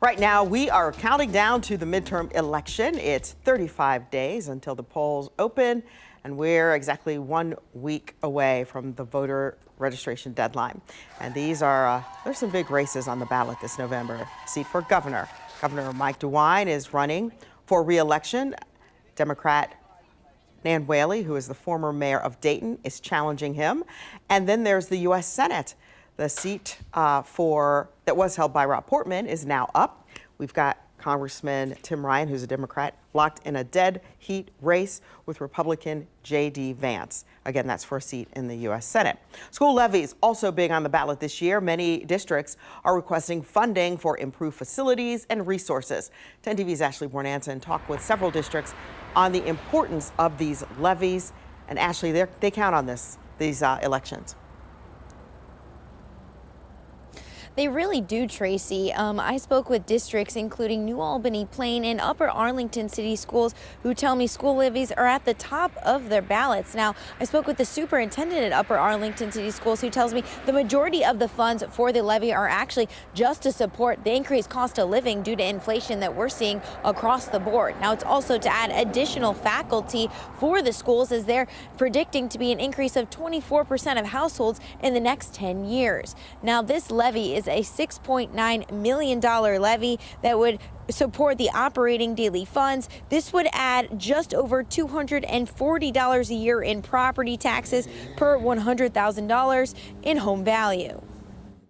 Right now, we are counting down to the midterm election. It's 35 days until the polls open, and we're exactly 1 week away from the voter registration deadline. And there's some big races on the ballot this November. Seat for governor. Governor Mike DeWine is running for re-election. Democrat Nan Whaley, who is the former mayor of Dayton, is challenging him. And then there's the U.S. Senate. The seat that was held by Rob Portman is now up. We've got Congressman Tim Ryan, who's a Democrat, locked in a dead heat race with Republican J.D. Vance. Again, that's for a seat in the U.S. Senate. School levies also big on the ballot this year. Many districts are requesting funding for improved facilities and resources. 10 TV's Ashley Bornanson talked with several districts on the importance of these levies. And Ashley, they count on these elections. They really do, Tracy. I spoke with districts including New Albany, Plain, and Upper Arlington City Schools who tell me school levies are at the top of their ballots. Now, I spoke with the superintendent at Upper Arlington City Schools who tells me the majority of the funds for the levy are actually just to support the increased cost of living due to inflation that we're seeing across the board. Now, it's also to add additional faculty for the schools, as they're predicting to be an increase of 24% of households in the next 10 years. Now, this levy is a $6.9 million levy that would support the operating daily funds. This would add just over $240 a year in property taxes per $100,000 in home value.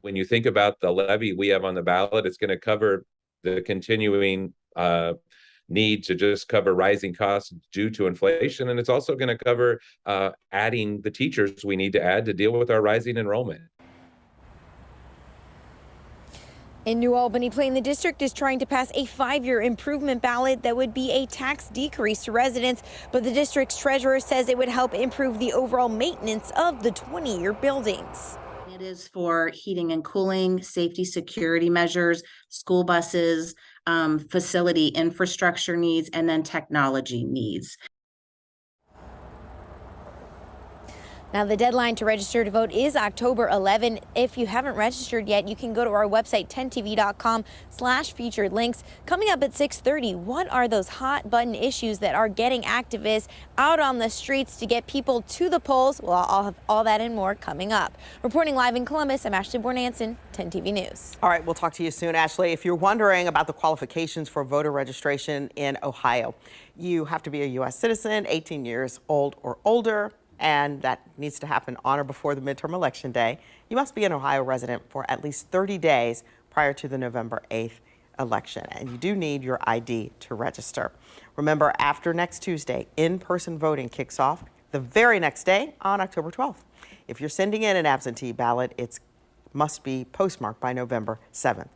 When you think about the levy we have on the ballot, it's going to cover the continuing need to just cover rising costs due to inflation. And it's also going to cover adding the teachers we need to add to deal with our rising enrollment. In New Albany, Plain, the district is trying to pass a 5-year improvement ballot that would be a tax decrease to residents, but the district's treasurer says it would help improve the overall maintenance of the 20-year buildings. It is for heating and cooling, safety, security measures, school buses, facility infrastructure needs, and then technology needs. Now, the deadline to register to vote is October 11. If you haven't registered yet, you can go to our website, 10tv.com/featured links. Coming up at 6:30, what are those hot button issues that are getting activists out on the streets to get people to the polls? Well, I'll have all that and more coming up. Reporting live in Columbus, I'm Ashley Bornanson, 10 TV News. All right, we'll talk to you soon, Ashley. If you're wondering about the qualifications for voter registration in Ohio, you have to be a U.S. citizen, 18 years old or older, and that needs to happen on or before the midterm election day. You must be an Ohio resident for at least 30 days prior to the November 8th election, and you do need your ID to register. Remember, after next Tuesday, in-person voting kicks off the very next day on October 12th. If you're sending in an absentee ballot, it must be postmarked by November 7th.